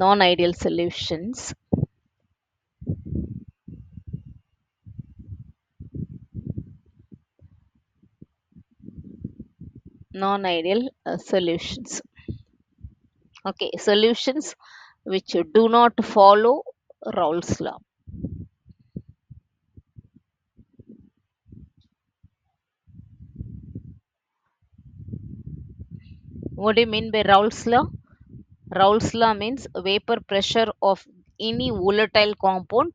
non-ideal solutions. Non-ideal solutions. Okay, solutions which do not follow Raoult's law. What do you mean by Raoult's law? Raoult's law means vapor pressure of any volatile compound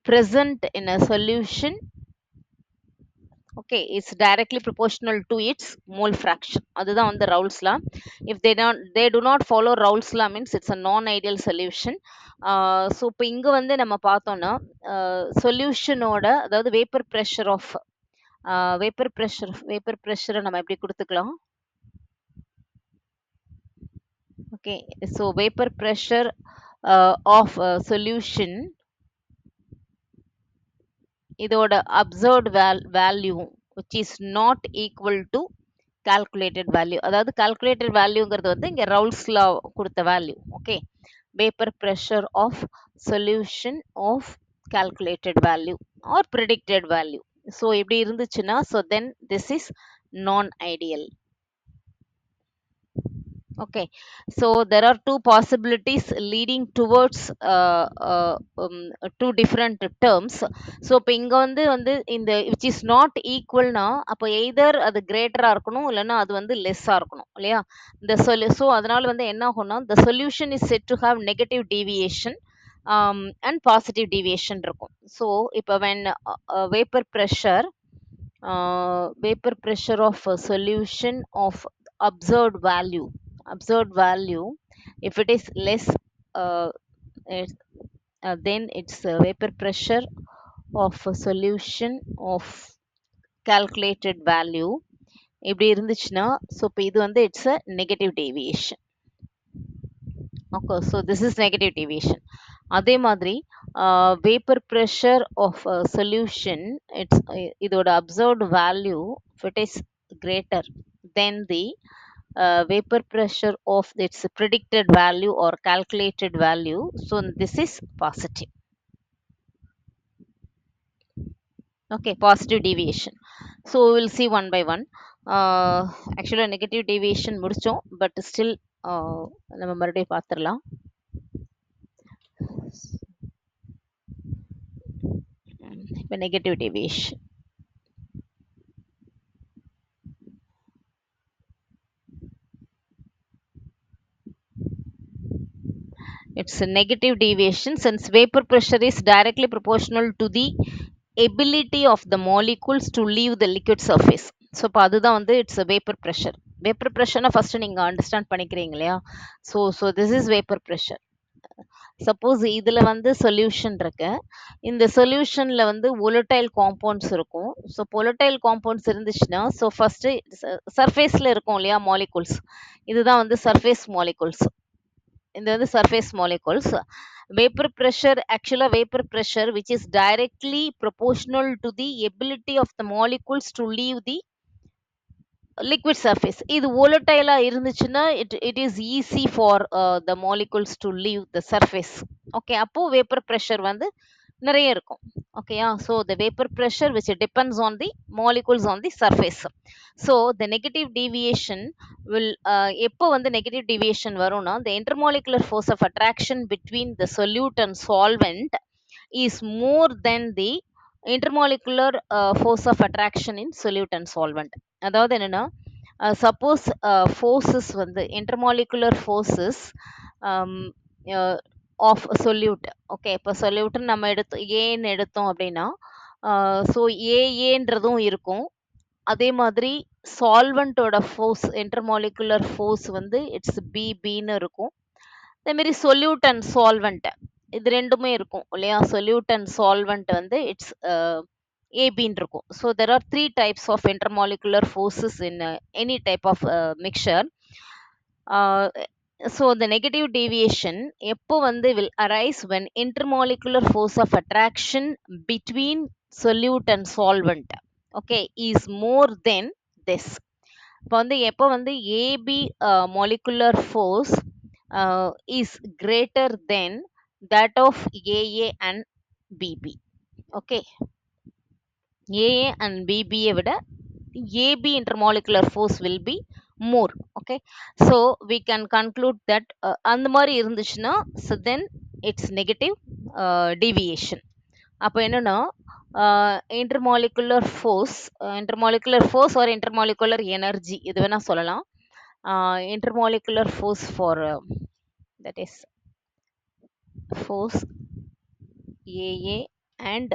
present in a solution, okay, is directly proportional to its mole fraction. அதுதான் வந்து Raoult's law. If they do not follow Raoult's law means it's a non-ideal solution. So இப்போ இங்கே வந்து நம்ம பார்த்தோம்னா சொல்யூஷனோட அதாவது vapour ப்ரெஷரை நம்ம எப்படி கொடுத்துக்கலாம்? Okay, so vapor pressure of solution இதோட observed value which is not equal to calculated value. அதாவது calculated valueங்கிறது வந்து இங்க Raoult's law கொடுத்த value. Okay, vapor pressure of solution of calculated value or predicted value. So இப்படி இருந்துச்சுன்னா so then this is non-ideal. Okay, so there are two possibilities leading towards two different terms. So இப்போ இங்க வந்து இந்த which is not equal னா அப்போ either அது greater இருக்கணும் இல்லைன்னா அது வந்து less இருக்கணும் இல்லையா? So அதனால வந்து என்ன ஆகும்னா the solution is said to have negative deviation and positive deviation இருக்கும். So இப்போ when vapor pressure of a solution of observed value, if it is less, uh, it- then it's vapor pressure of a solution of calculated value இப்படி இருந்துச்சுன்னா so இப்போ இது வந்து it's a negative deviation. Okay, so this is negative deviation. அதே மாதிரி vapour pressure of solution it's இதோட observed value if it is greater then the vapor pressure of its predicted value or calculated value. So this is positive. Okay, positive deviation. So we will see one by one. Actually negative deviation முடிச்சோம் but still நம்ம மறுபடியும் பார்த்துடலாம். இப்போ negative deviation. It's a negative deviation since vapor pressure is directly proportional to the ability of the molecules to leave the liquid surface. So இப்போ அதுதான் வந்து it's vapour pressure. Vapour ப்ரெஷர்னா first நீங்கள் understand பண்ணிக்கிறீங்க இல்லையா? So this is vapour pressure. Suppose இதில் வந்து solution இருக்கு, இந்த சொல்யூஷனில் வந்து volatile காம்பவுண்ட்ஸ் இருக்கும். ஸோ volatile காம்பவுண்ட்ஸ் இருந்துச்சுன்னா ஸோ ஃபர்ஸ்ட் சர்ஃபேஸில் இருக்கும் இல்லையா மாலிகூல்ஸ், இதுதான் வந்து சர்ஃபேஸ் மாலிகூல்ஸ். இந்த வந்து surface molecules. Vapor pressure, actually vapor pressure which is directly proportional to the ability of the molecules to leave the liquid surface. இது volatile இருந்துச்சுன்னா it is easy for the molecules to leave the surface. Okay, அப்போ vapor pressure வந்து நிறைய இருக்கும். ஓகேயா? So the vapor pressure which depends on the molecules on the surface. So the negative deviation will எப்போ வந்து negative deviation வரும்னா the intermolecular force of attraction between the solute and solvent is more than the intermolecular force of attraction in solute and solvent. அதாவது என்னன்னா suppose forces வந்து intermolecular forces of solute. Okay, இப்போ சொல்யூட்னு நம்ம ஏன்னு எடுத்தோம் அப்படின்னா ஸோ ஏன்றதும் இருக்கும். அதே மாதிரி சால்வெண்ட்டோட ஃபோர்ஸ் இன்டர்மாலிகுலர் ஃபோர்ஸ் வந்து இட்ஸ் பின்னு இருக்கும். அதேமாரி சொல்யூட் அண்ட் சால்வெண்ட் இது ரெண்டுமே இருக்கும் இல்லையா? சொல்யூட் அண்ட் சால்வெண்ட் வந்து இட்ஸ் ஏபின்னு இருக்கும். So there are 3 types of intermolecular forces in any type of mixture. So the negative deviation எப்போ வந்து will arise when intermolecular force of attraction between solute and solvent, okay, is more than this. இப்போ வந்து எப்போ வந்து AB molecular force is greater than that of AA and BB. Okay, AA and BB விட AB intermolecular force will be more. Okay, so we can conclude that அந்த மாதிரி இருந்துச்சுன்னா so then it's negative deviation. அப்போ என்னன்னா intermolecular force or intermolecular energy இது வேணா சொல்லலாம். Intermolecular force for that is force AA and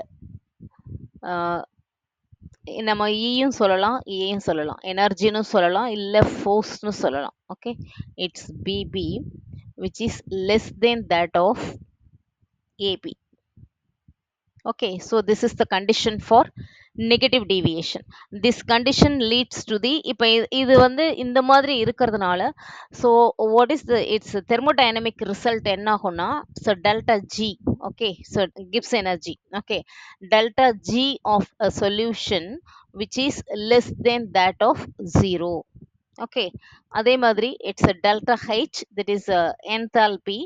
நம்ம ஈயும் சொல்லலாம் ஏயும் சொல்லலாம், எனர்ஜின்னு சொல்லலாம், இல்லை ஃபோர்ஸ்னு சொல்லலாம். Okay, it's PB which is less than that of AB. Okay, so this is the condition for negative deviation. This condition leads to the இப்போ இது வந்து இந்த மாதிரி இருக்கிறதுனால so what is the its thermodynamic result என்ன ஆகும்னா so delta G. Okay, so it gives energy. Okay, delta G of a solution which is less than that of 0. Okay, அதே மாதிரி it's a delta H, that is enthalpy,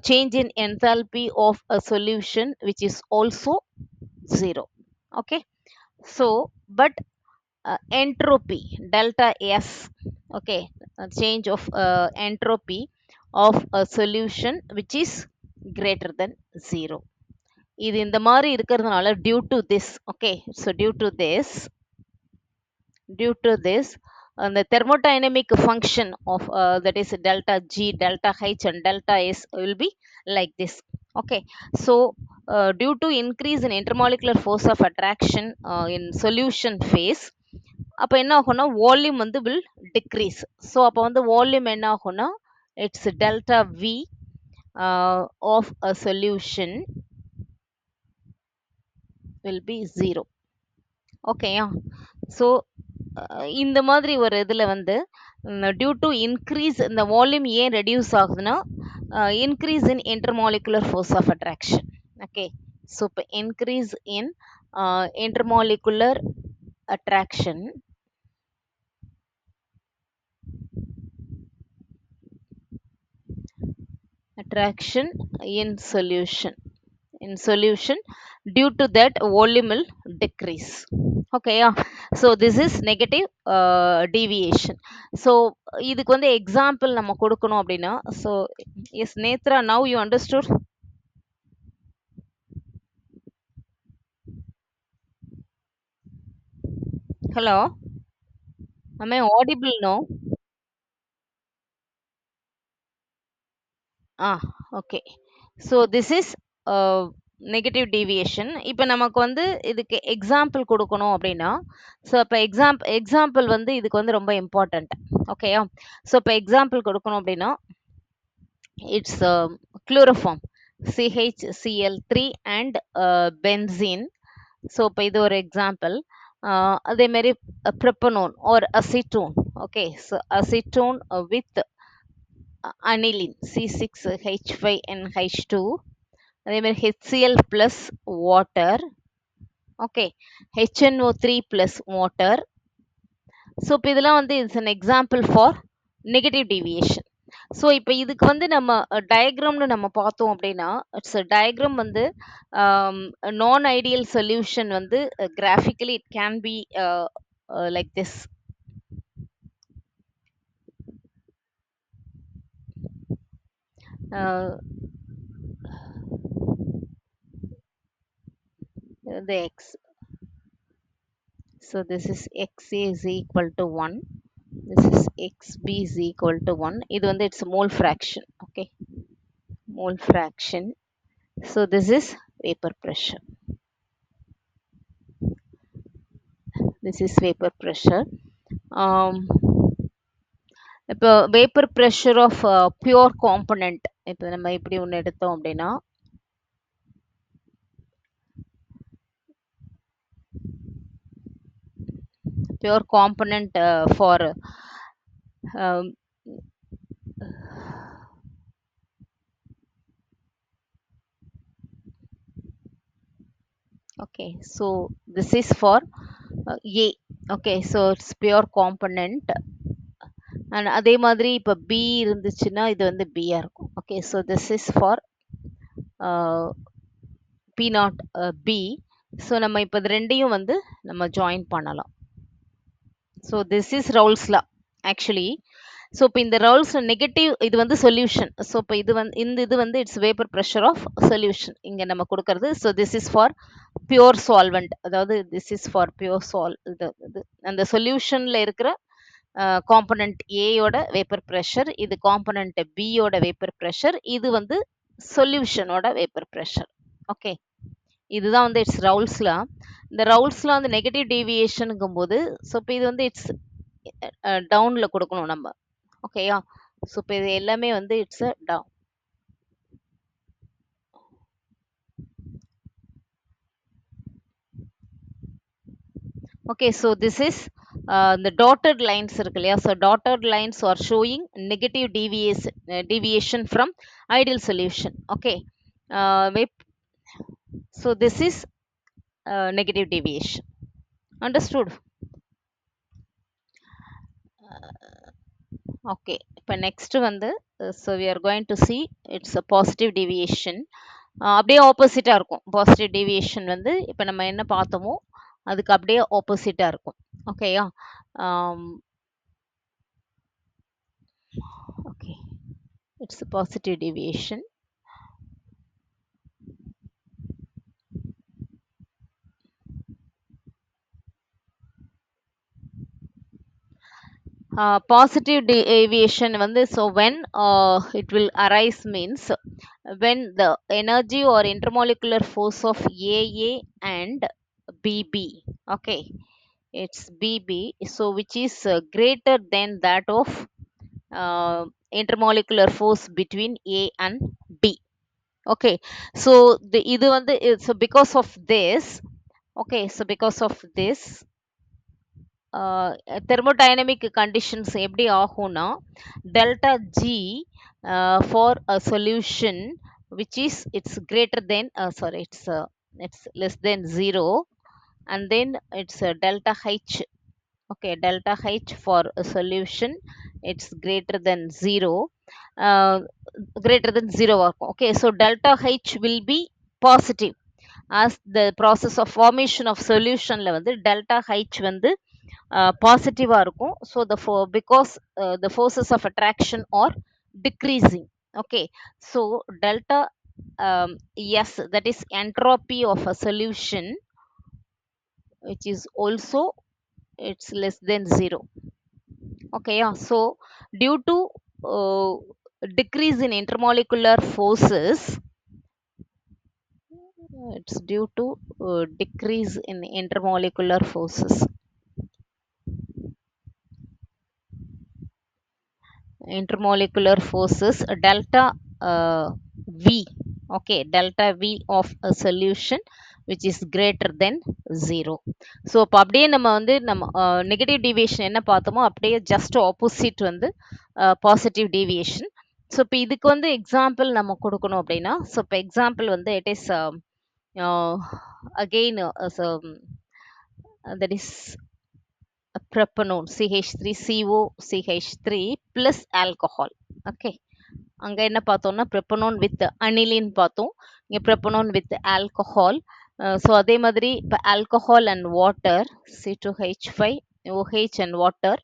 change in enthalpy of a solution which is also 0. Okay, so but entropy delta S. Okay, change of entropy of a solution which is greater than 0. இது இந்த மாதிரி இருக்கிறதுனால due to this, okay, so due to this the thermodynamic function of that is delta G, delta H and delta S will be like this. Okay, so due to increase in intermolecular force of attraction in solution phase, அப்போ என்ன ஆகும்னா volume வந்து will decrease. So அப்போ வந்து volume என்ன ஆகும்னா it's delta V of a solution will be 0. ஓகேயா, so இந்த மாதிரி ஒரு இதில் வந்து டியூ டு இன்க்ரீஸ் இந்த வால்யூம் ஏன் ரெடியூஸ் ஆகுதுன்னா increase in intermolecular force of attraction. Okay, so இப்போ increase in intermolecular attraction in solution due to that volume will decrease. Okay, yeah, so this is negative deviation. So இதுக்கு வந்து example நம்ம கொடுக்கணும் அப்படின்னா so yes Netra, now you understood. Hello, am I audible now? Okay, so this is negative deviation. இப்போ நமக்கு வந்து இதுக்கு example கொடுக்கணும் அப்படின்னா ஸோ இப்போ எக்ஸாம்பிள் வந்து இதுக்கு வந்து ரொம்ப இம்பார்ட்டண்ட். ஓகேயா, ஸோ இப்போ எக்ஸாம்பிள் கொடுக்கணும் அப்படின்னா it's chloroform CHCl3 and benzene. So இப்போ இது ஒரு எக்ஸாம்பிள். அதேமாரி propanone or acetone. Okay, so acetone with aniline C6H5NH2. அதே மாதிரி HCl plus water. Okay, HNO3 plus water. So இப்போ இதெல்லாம் வந்து it's an example for negative deviation. So இப்போ இதுக்கு வந்து நம்ம டயக்ராம்னு நம்ம பார்த்தோம் அப்படின்னா இட்ஸ் டயக்ராம் வந்து நான் ஐடியல் சொல்யூஷன் வந்து graphically it can be like this. The x, so this is xa is equal to 1, this is xb is equal to 1. இது வந்து it's mole fraction. Okay, mole fraction. So this is vapor pressure, this is vapor pressure. இப்போ vapor pressure of pure component இப்போ நம்ம இப்படி ஒன்று எடுத்தோம் அப்படின்னா pure component for okay, so this is for A. Okay, so it's pure component and அதே மாதிரி இப்போ பி இருந்துச்சுன்னா இது வந்து பியா இருக்கும். Okay, so this is for p naught p. So நம்ம இப்போ இது ரெண்டையும் வந்து நம்ம ஜாயின் பண்ணலாம். So this is Raoult's law actually. So இப்போ இந்த ரவுல்ஸ் நெகட்டிவ் இது வந்து சொல்யூஷன். ஸோ இப்போ இது வந்து இது வந்து it's vapour pressure of solution இங்கே நம்ம கொடுக்கறது. So this is for pure solvent, அதாவது திஸ் இஸ் ஃபார் பியூர் இது அந்த சொல்யூஷனில் இருக்கிற காம்பனண்ட் ஏயோட வேப்பர் ப்ரெஷர், இது காம்பனண்ட் பியோட வேப்பர் ப்ரெஷர், இது வந்து சொல்யூஷனோட வேப்பர் ப்ரெஷர். ஓகே, இதுதான் வந்து இட்ஸ் ரவுல்ஸ்லா. இந்த ரவுல்ஸ்லாம் வந்து நெகட்டிவ் டீவியேஷனுங்கும் போது ஸோ இப்போ இது வந்து இட்ஸ் டவுன்ல கொடுக்கணும் நம்ம. ஓகேயா, ஸோ இப்போ இது எல்லாமே வந்து it's down. Okay, so this is the dotted lines இருக்கு இல்லையா? So dotted lines are showing negative deviation from ideal solution. Okay, wait. So this is negative deviation. Understood? Okay, இப்போ next வந்து so we are going to see it's a positive deviation. அப்படியே ஆப்போசிட்டா இருக்கும். Positive deviation வந்து இப்போ நம்ம என்ன பார்த்தோமோ அதுக்கு அப்படியே ஆப்போசிட்டா இருக்கும். ஓகேயா? Okay, it's a positive deviation. Positive deviation வந்து so when it will arise means when the energy or intermolecular force of AA and BB, okay, it's BB, so which is greater than that of intermolecular force between A and B. Okay, so இது வந்து so because of this, okay, so because of this thermodynamic conditions எப்படி ஆகும்னா delta G for a solution which is it's greater than sorry it's less than 0, and then it's delta H. Okay, delta H for a solution it's greater than 0, uh, greater than 0 ஆகும். Okay, so delta H will be positive as the process of formation of solutionல வந்து delta H வந்து பாசிட்டிவா இருக்கும். So because the forces of attraction are decreasing. Okay, so delta S that is entropy of a solution which is also it's less than 0. Okay, yeah, so due to uh, decrease in intermolecular forces, it's due to decrease in intermolecular forces, intermolecular forces delta V. Okay, delta V of a solution which is greater than 0. So இப்போ அப்படியே நம்ம வந்து நம்ம negative deviation என்ன பார்த்தோமோ அப்படியே just opposite வந்து positive deviation. So இப்போ இதுக்கு வந்து எக்ஸாம்பிள் நம்ம கொடுக்கணும் அப்படின்னா ஸோ இப்போ எக்ஸாம்பிள் வந்து it is again that is propanone CH3COCH3 plus alcohol. Okay, அங்க என்ன பார்த்தோம்னா propanone with aniline பார்த்தோம், இங்க propanone with alcohol. ஸோ அதே மாதிரி இப்போ alcohol and water C2H5 OH and water,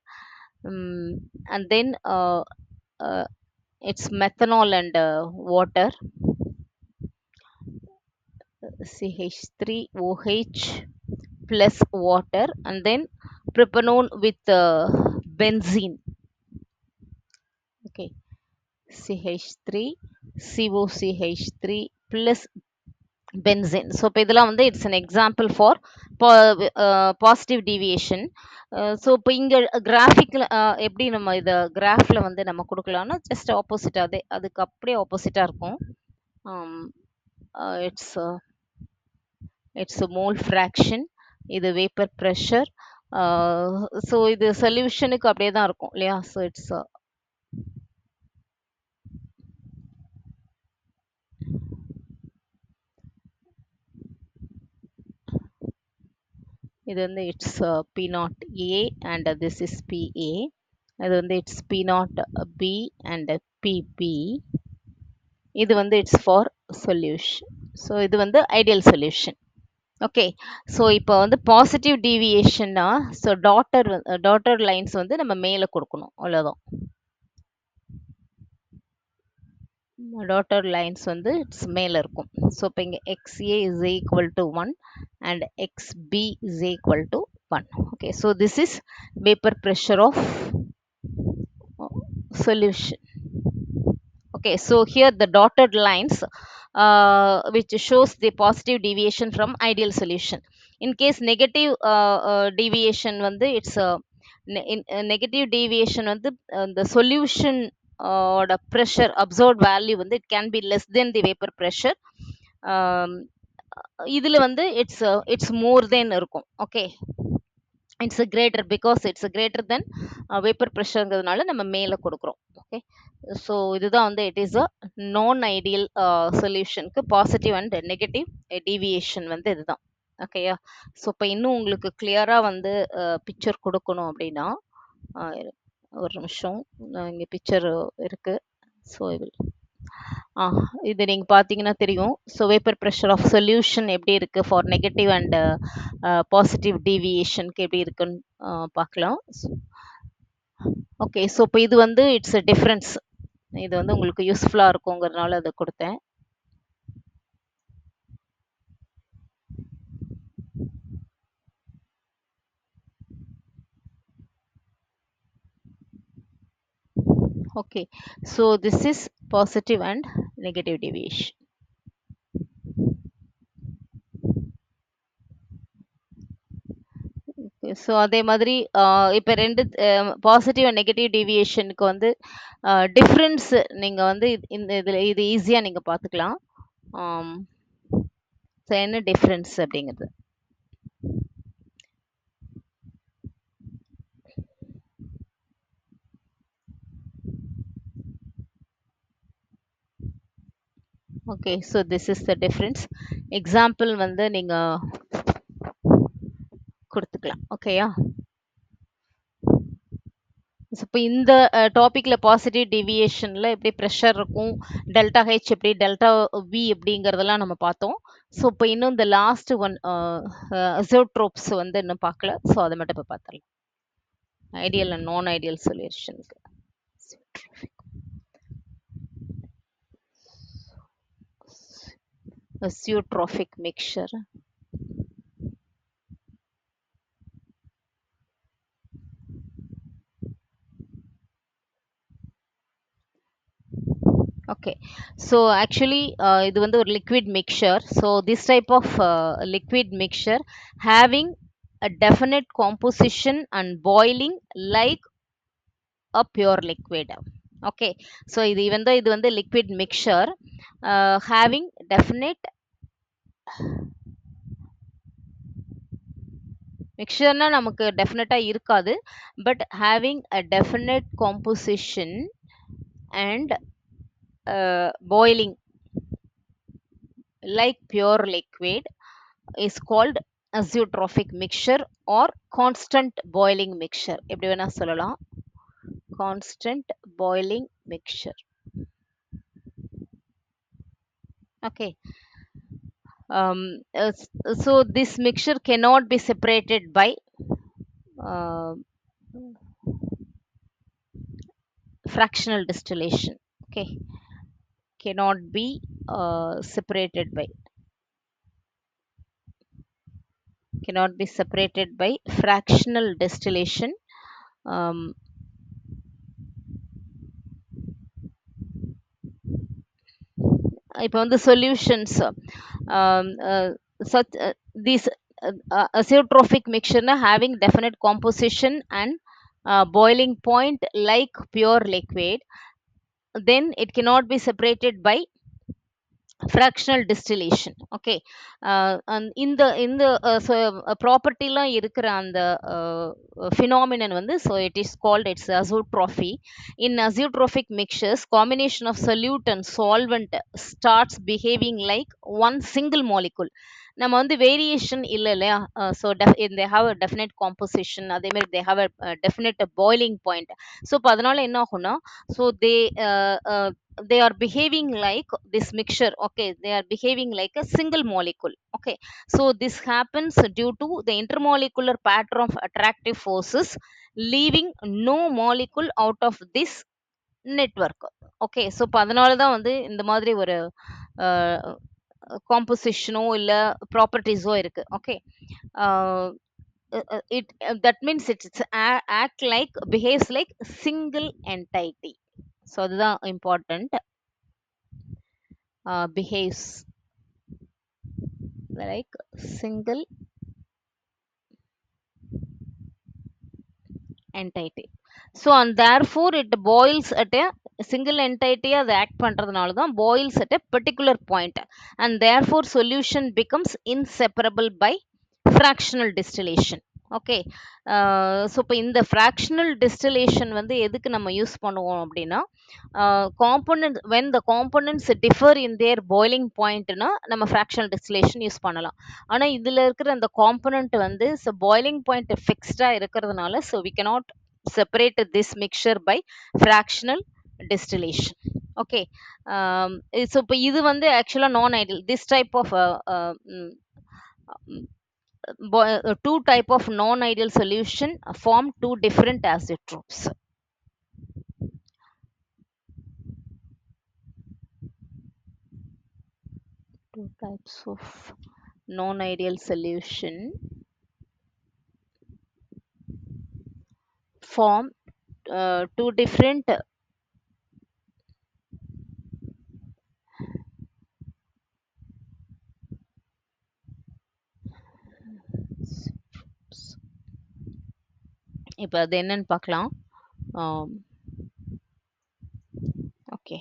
and then it's methanol and water CH3OH plus water, and then propanone with benzene. Okay, CH3 COCH3 plus benzene. So இப்போ இதெல்லாம் வந்து it's an example for positive deviation. So இப்போ இங்கே கிராஃபிக்கில் எப்படி நம்ம இதை கிராஃபில் வந்து நம்ம கொடுக்கலாம்னா ஜஸ்ட் ஆப்போசிட் அதுக்கு அப்படியே ஆப்போசிட்டாக இருக்கும். இட்ஸ் மோல் ஃப்ராக்ஷன், இது வேப்பர் ப்ரெஷர். ஸோ இது சொல்யூஷனுக்கு அப்படியே தான் இருக்கும் இல்லையா? ஸோ இட்ஸ் இது வந்து it's P0A and this is PA. இது வந்து it's P naught B and PP. இது வந்து இட்ஸ் ஃபார் சொல்யூஷன். ஸோ இது வந்து ஐடியல் சொல்யூஷன். ஓகே. ஸோ இப்போ வந்து பாசிட்டிவ் டீவியேஷன்னா ஸோ டாட்டர் லைன்ஸ் வந்து நம்ம மேலே கொடுக்கணும், அவ்வளோதான். டாட்டர் லைன்ஸ் வந்து இட்ஸ் மேலே இருக்கும். ஸோ இப்போ இங்கே XA is equal to 1 and XB is equal to 1. Okay, so this is vapor pressure of solution. Okay, so here the dotted lines which shows the positive deviation from ideal solution. In case negative deviation வந்து it's a negative deviation வந்து the solution ஓட pressure absorbed value வந்து it can be less than the vapor pressure. இதுல வந்து it's more than இருக்கும். Okay, it's a greater because it's a greater than vapor pressureங்கிறதுனால நம்ம மேலே கொடுக்குறோம். ஓகே, ஸோ இதுதான் வந்து it is a non ideal சொல்யூஷனுக்கு பாசிட்டிவ் அண்ட் நெகட்டிவ் டீவியேஷன் வந்து இதுதான். ஓகேயா? ஸோ இப்போ இன்னும் உங்களுக்கு கிளியராக வந்து பிக்சர் கொடுக்கணும் அப்படின்னா ஒரு நிமிஷம், இங்கே பிக்சர் இருக்கு. ஸோ இது நீங்கள் பார்த்தீங்கன்னா தெரியும். So vapour pressure of solution எப்படி இருக்குது ஃபார் நெகட்டிவ் அண்ட் பாசிட்டிவ் டீவியேஷனுக்கு எப்படி இருக்குன்னு பார்க்கலாம். ஓகே, ஸோ இப்போ இது வந்து இட்ஸ் அ டிஃப்ரென்ஸ். இது வந்து உங்களுக்கு யூஸ்ஃபுல்லாக இருக்குங்கிறதுனால அதை கொடுத்தேன். Okay, so this is positive and negative deviation. So அதே மாதிரி இப்போ ரெண்டு பாசிட்டிவ் அண்ட் நெகட்டிவ் டீவியேஷனுக்கு வந்து டிஃப்ரென்ஸ் நீங்கள் வந்து இந்த இதில் இது ஈஸியாக நீங்கள் பார்த்துக்கலாம். ஸோ என்ன டிஃப்ரென்ஸ் அப்படிங்கிறது okay, so this is the difference. Example வந்து நீங்கள் கொடுத்துக்கலாம். ஓகேயா? இப்போ இந்த டாப்பிக்கில் பாசிட்டிவ் டீவியேஷனில் எப்படி ப்ரெஷர் இருக்கும், டெல்டா ஹெச் எப்படி, டெல்டா வி எப்படிங்கிறதெல்லாம் நம்ம பார்த்தோம். ஸோ இப்போ இன்னும் இந்த லாஸ்ட் ஒன் அசோட்ரோப்ஸ் வந்து இன்னும் பார்க்கல. ஸோ அதை மட்டும் இப்போ பார்த்துடலாம். ஐடியல் அண்ட் நான் ஐடியல் சொல்யூஷனுக்கு azeotropic mixture. Okay, so actually இது வந்து ஒரு liquid mixture. So this type of liquid mixture having a definite composition and boiling like a pure liquid. Okay, so இது even though இது வந்து liquid mixture having definite மிக்சர்னா நமக்கு டெஃபினட்டா இருக்காது, but having a definite composition and boiling like pure liquid is called azeotropic mixture or constant boiling mixture. எப்படி வேணா சொல்லலாம், constant boiling mixture. Okay, so this mixture cannot be separated by fractional distillation. Okay, cannot be separated by fractional distillation. இப்போ வந்து solutions such these azeotropic mixture having definite composition and boiling point like pure liquid, then it cannot be separated by fractional distillation. Okay, இந்த ப்ராப்பர்ட்டிலாம் இருக்கிற அந்த phenomenon வந்து so it is called its azeotrophy. In azeotropic mixtures, combination of solute and solvent starts behaving like one single molecule. நம்ம வந்து variation இல்ல இல்லையா? So they have a definite composition. அதே மாரி they have a definite boiling point. So இப்ப அதனால என்ன ஆகும்னா, so a a they are behaving like this mixture. Okay, they are behaving like a single molecule. Okay, so this happens due to the intermolecular pattern of attractive forces, leaving no molecule out of this network. Okay. So இப்ப அதனால தான் வந்து இந்த மாதிரி ஒரு அ காம்போசிஷனோ இல்ல ப்ராப்பர்ட்டீஸோ இருக்கு. Okay. Uh it that means it's act like behaves like single entity. So அதுதான் important. Behaves like single entity. So and therefore it boils at a single entity அது ஆக்ட் பண்றதுனால தான் boils at a particular point, and therefore solution becomes inseparable by fractional distillation. Okay. So இப்போ இந்த fractional distillation வந்து எதுக்கு நம்ம use பண்ணுவோம் அப்படின்னா, component when the components differ in their boiling பாயிண்ட்னா நம்ம ஃப்ராக்ஷனல் டிஸ்டிலேஷன் யூஸ் பண்ணலாம். ஆனால் இதில் இருக்கிற அந்த காம்போனன்ட் வந்து ஸோ பாய்லிங் பாயிண்ட் ஃபிக்ஸ்டாக இருக்கிறதுனால so we cannot separate this mixture by fractional distillation. Okay. So இப்போ இது வந்து ஆக்சுவலாக நான் ideal this type of two type of non-ideal solution form two different azeotrops. Two types of non-ideal solution form two different இப்போ அது என்னன்னு பார்க்கலாம். Okay.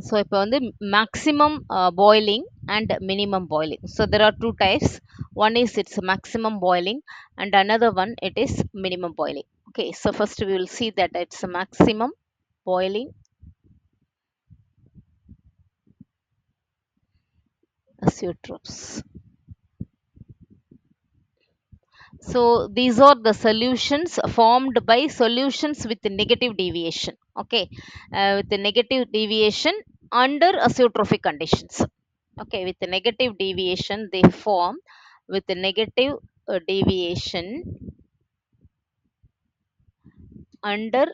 So இப்போ வந்து maximum boiling and minimum boiling. So there are two types. One is it's maximum boiling and another one it is minimum boiling. Okay, so first we will see that it's a maximum boiling azeotrophs. So these are the solutions formed by solutions with negative deviation. Okay, with the negative deviation under azeotrophic conditions. Okay, with the negative deviation they form with the negative deviation under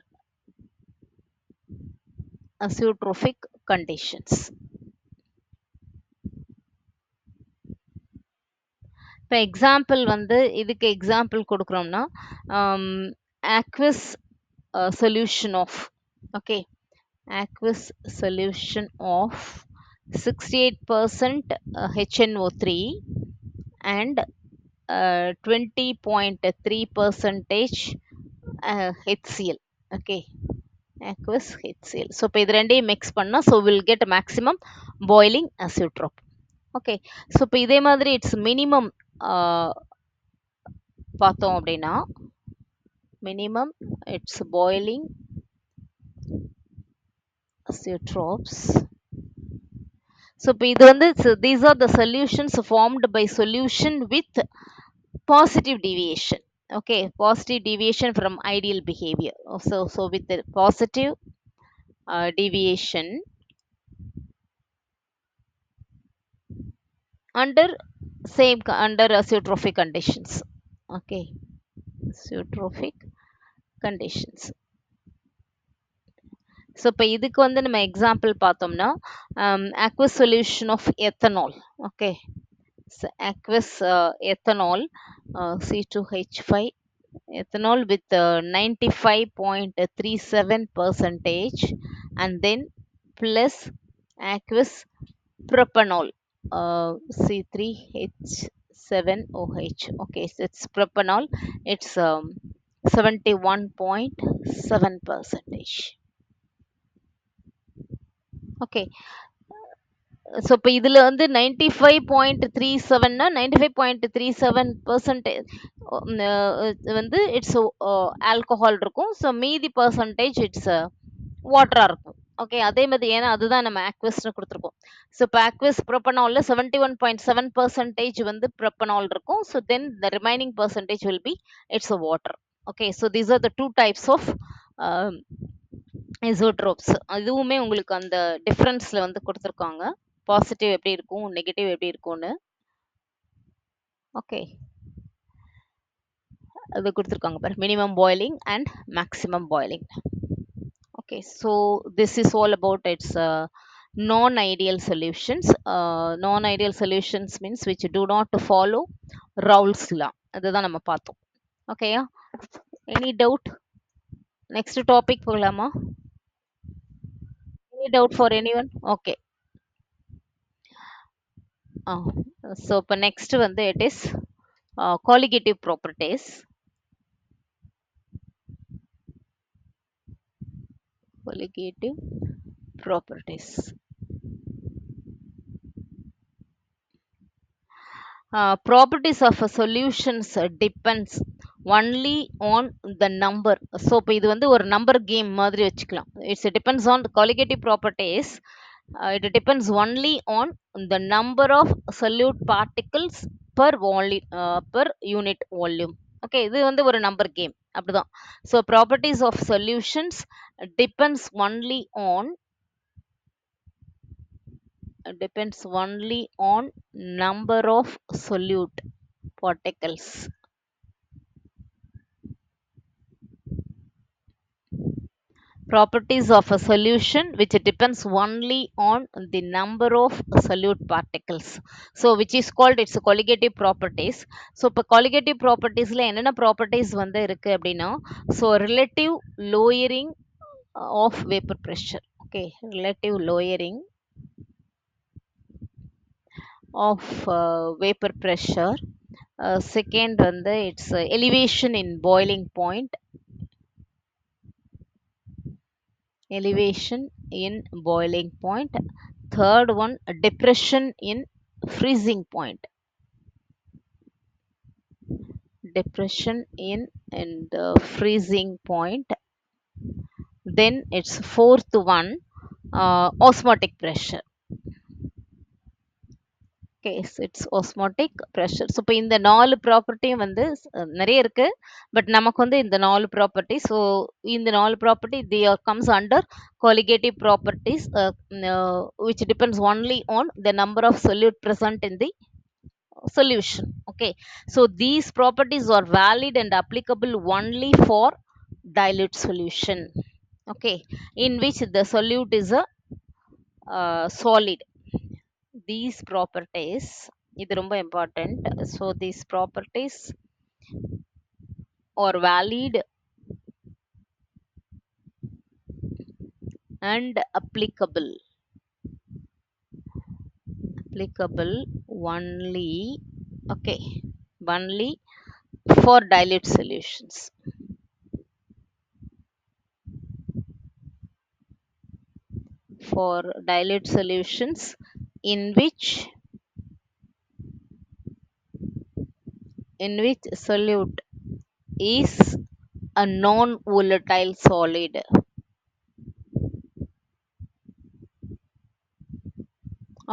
azeotrophic conditions. இப்போ example வந்து இதுக்கு example கொடுக்குறோம்னா aqueous solution of okay aqueous solution of 68% HNO3 and 20.3 percentage HCl. Okay, aqueous HCl. So இப்போ இது ரெண்டையும் mix பண்ணா so we'll get a maximum boiling azeotrope. Okay. So இப்போ இதே மாதிரி இட்ஸ் மினிமம் பார்த்தோம் அப்படின்னா minimum it's boiling azeotropes. So இப்போ இது வந்து these are the solutions formed by solution with positive deviation. Okay, positive deviation from ideal behavior. So with the positive deviation under under azeotrophic conditions. Okay, azeotrophic conditions. So இப்போ இதுக்கு வந்து நம்ம example பார்த்தோம்னா aqueous solution of ethanol. Okay, aqueous ethanol C2H5 ethanol with 95.37 percentage and then plus aqueous propanol C3H7OH. Okay, so it's propanol, it's 71.7 percentage. Okay. So இப்போ இதில் வந்து 95.37னா 95.37% வந்து it's alcohol இருக்கும். ஸோ மீதி பர்சன்டேஜ் இட்ஸ் வாட்டராக இருக்கும். Okay. அதே மாதிரி ஏன்னா அதுதான் நம்ம ஆக்வஸ்ன்னு குடுத்துருக்கோம். ஸோ இப்போ ஆக்வஸ் ப்ரோபனால்ல 71.7% வந்து ப்ரோபனால் இருக்கும். So then the remaining percentage will be it's a water. Okay. So these are the 2 types of azeotropes. அதுவுமே உங்களுக்கு அந்த டிஃபரன்ஸ்ல வந்து குடுத்துருக்காங்க. பாசிட்டிவ் எப்படி இருக்கும், நெகட்டிவ் எப்படி இருக்கும்னு. ஓகே. அது குடுத்துருக்காங்க பாரு. Minimum boiling and maximum boiling. Okay, so this is all about its non-ideal solutions. Non-ideal solutions means which do not follow Raoult's law. அதுதான் நம்ம பார்த்தோம். ஓகேயா? Any doubt? Next topic போகலாமா? Any doubt for anyone? Okay. Uh, so இப்போ next வந்து it is colligative properties. Colligative properties. Properties of a solutions depends only on the number. So இப்போ இது வந்து ஒரு நம்பர் கேம் மாதிரி வச்சுக்கலாம். It depends on the colligative properties. It depends only on the number of solute particles per volume per unit volume. Okay, இது வந்து ஒரு number game அப்படிதான். So properties of solutions depends only on number of solute particles. Properties of a solution which depends only on the number of solute particles. So which is called its colligative properties. So இப்போ colligative propertiesல என்னென்ன properties வந்து இருக்கு அப்படின்னா, so relative lowering of vapor pressure. Okay, relative lowering of vapor pressure. Second வந்து its elevation in boiling point. Elevation in boiling point. Third one, depression in freezing point. Depression in the freezing point. Then its fourth one, osmotic pressure. Okay, so it's osmotic pressure. So இப்போ இந்த 4 ப்ராப்பர்ட்டியும் வந்து நிறைய இருக்கு. But நமக்கு வந்து இந்த 4 property. So இந்த 4 property they comes under colligative properties which depends only on the number of solute present in the solution. Okay, so these properties are valid and applicable only for dilute solution. Okay, in which the solute is a solid. These properties, இது ரொம்ப important. So these properties are valid and applicable only, okay, only for dilute solutions. For dilute solutions in which solute is a non-volatile solid.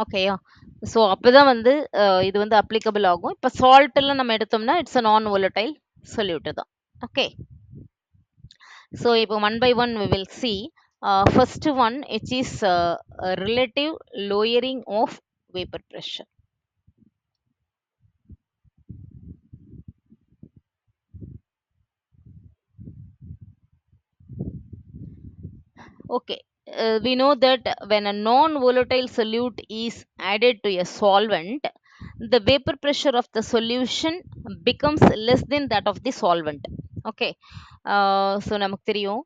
ஓகேயா? So அப்பதான் வந்து இது வந்து applicable ஆகும். இப்போ salt எல்லாம் நம்ம எடுத்தோம்னா இட்ஸ் அ நான் volatile solute தான். ஓகே, ஸோ இப்போ one by one we will see. First one, which is relative lowering of vapor pressure. Okay, we know that when a non-volatile solute is added to a solvent, the vapor pressure of the solution becomes less than that of the solvent. Okay, so நமக்கு தெரியும்.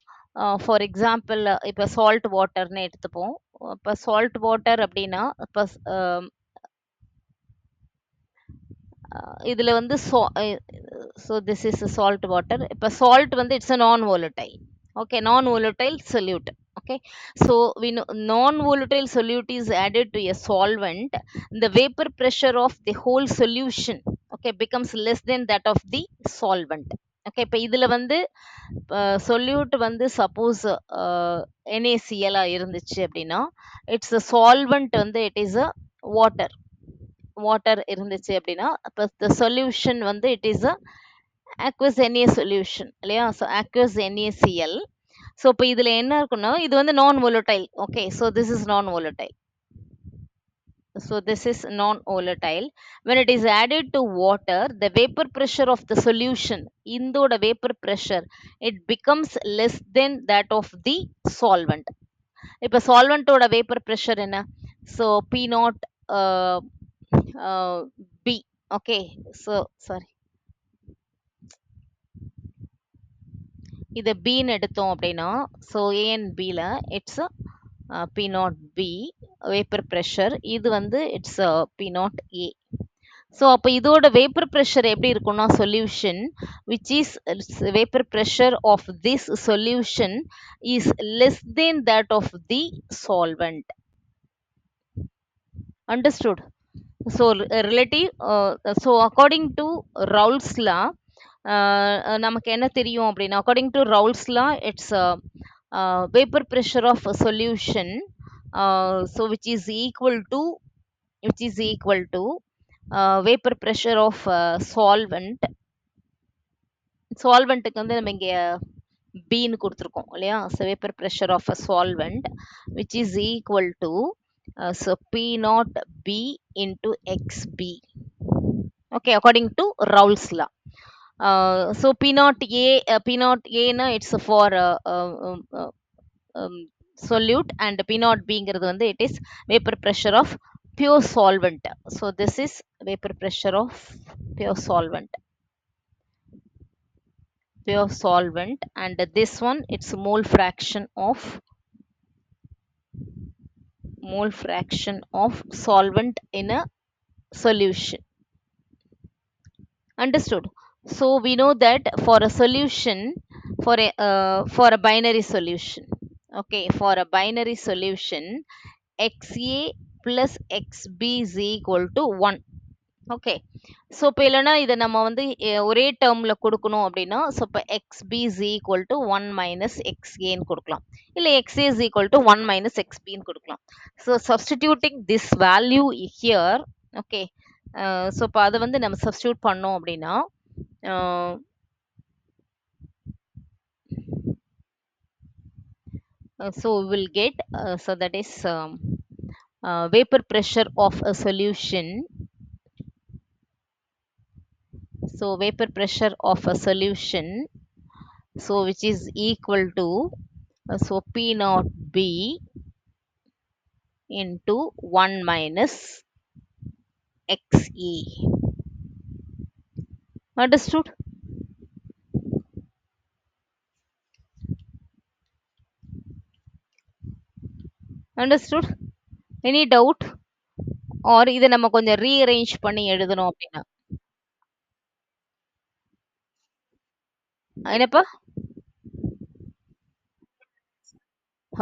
For example இப்போ salt வாட்டர்னு எடுத்துப்போம். இப்போ salt water அப்படின்னா இப்போ இதில் வந்து so this is salt water. இப்போ சால்ட் வந்து இட்ஸ் அ நான் volatile. Okay, non-volatile solute. Okay, so we know non-volatile solute is added to a solvent, the vapor pressure of the whole solution, okay, becomes less than that of the solvent. Okay. இப்ப இதுல வந்து solute வந்து suppose NaCl இருந்துச்சு அப்படின்னா, it's a solvent வந்து it is a water. Water இருந்துச்சு அப்படின்னா, அப்ப த சொல்யூஷன் வந்து it is a aqueous Na solution இல்லையா? So aqueous NaCl. ஸோ இப்ப இதுல என்ன இருக்குன்னா, இது வந்து non volatile. Okay. So this is non volatile. So this is non-volatile. When it is added to water, the vapor pressure of the solution, இந்தோட vapor pressure, it becomes less than that of the solvent. இப்ப solventோட vapor pressure என்ன? So P naught B. Okay. So sorry. இத B ன்னு எடுத்தோம் அப்படின்னா, so A and B ல it's P naught B vapor pressure. இது வந்து it's P naught A. So அப்போ இதோட வேப்பர் ப்ரெஷர் எப்படி இருக்கும்னா solution which is vapour pressure of this solution is less than that of the solvent. Understood? So relative so according to Raoult's law நமக்கு என்ன தெரியும் அப்படின்னா, according to Raoult's law it's vapour pressure of solution so which is equal to vapor pressure of solvent. சால்வெண்ட்டுக்கு வந்து நம்ம இங்க Bன்னு கொடுத்துருக்கோம் இல்லையா? So vapour pressure of a solvent which is equal to so P naught B into XB. Okay, according to Raoult's law. So P naught ஏனா it's for solute and P naught Bங்கிறது வந்து it is vapor pressure of pure solvent. So this is vapor pressure of pure solvent and this one it's mole fraction of solvent in a solution. Understood? So we know that for a solution, for a binary solution, okay, for a binary solution XA plus XB is equal to 1. Okay. So இப்போ இல்லைன்னா இதை நம்ம வந்து ஒரே டேர்மில் கொடுக்கணும் அப்படின்னா, so இப்போ XB is equal to 1 minus XAன்னு கொடுக்கலாம். இல்லை XA is equal to 1 minus XBன்னு கொடுக்கலாம். So substituting this value here, okay. So இப்போ அதை வந்து நம்ம சப்ஸ்டியூட் பண்ணோம் அப்படின்னா, so we will get so that is vapor pressure of a solution. So vapor pressure of a solution, so which is equal to so P naught B into 1 minus XE. Understood? Understood? Any doubt? Or இதை நம்ம கொஞ்சம் rearrange பண்ணி எழுதணும் அப்படின்னா என்னப்பா?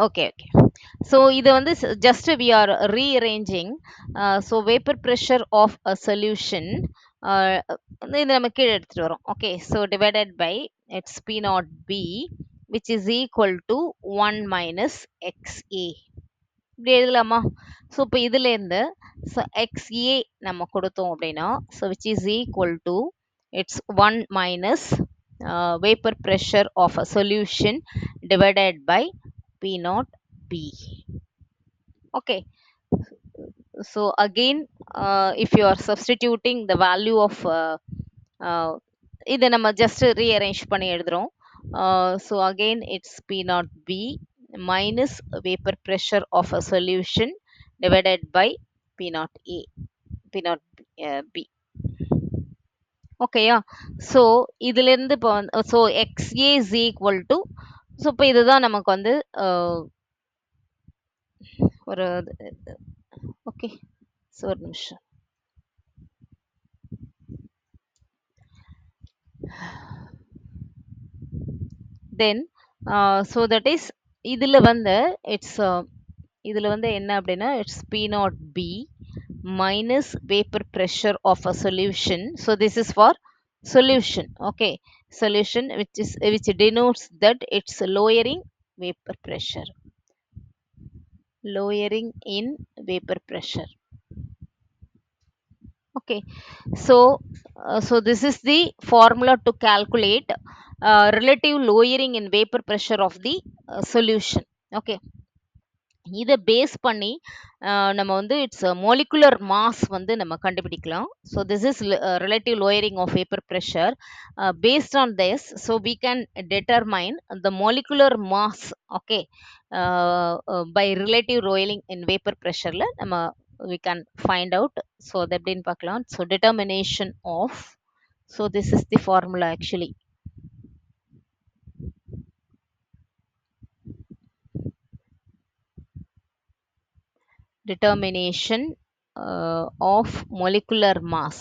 Okay okay. So இது வந்து just we are rearranging. So vapour pressure of a solution இது நம்ம கீழே எடுத்துகிட்டு வரோம். Okay. So divided by it's P naught B which is equal to 1 minus XA. இப்படி எழுதலாமா? ஸோ இப்போ இதுலேருந்து XA நம்ம கொடுத்தோம் அப்படின்னா, so which is equal to it's 1 minus vapor pressure of a solution divided by P naught B. Okay. So again, if you are substituting the value of இதை நம்ம just rearrange பண்ணி எழுதுறோம். So again it's P naught B minus vapor pressure of a solution divided by P naught B. ஓகேயா? So இதுலேருந்து இப்போ so XA is equal to, so இப்போ இதுதான் நமக்கு வந்து ஒரு ஓகே. ஸோ ஒரு நிமிஷம். தென் ஸோ தட் இஸ் இதில் வந்து இட்ஸ் இதில் வந்து என்ன அப்படின்னா it's P naught B minus vapor pressure of a solution. So this is for solution. Okay, solution which denotes that it's lowering vapor pressure, lowering in vapor pressure. Okay, so this is the formula to calculate relative lowering in vapor pressure of the solution. Okay, இதை base பண்ணி நம்ம வந்து it's molecular mass வந்து நம்ம கண்டுபிடிக்கலாம். So this is relative lowering of vapour pressure. Based on this, so we can determine the molecular mass. Okay, by relative lowering in vapour ப்ரெஷரில் நம்ம we can find out. So அது எப்படின்னு பார்க்கலாம். So determination of, so this is the formula actually. Determination of molecular mass,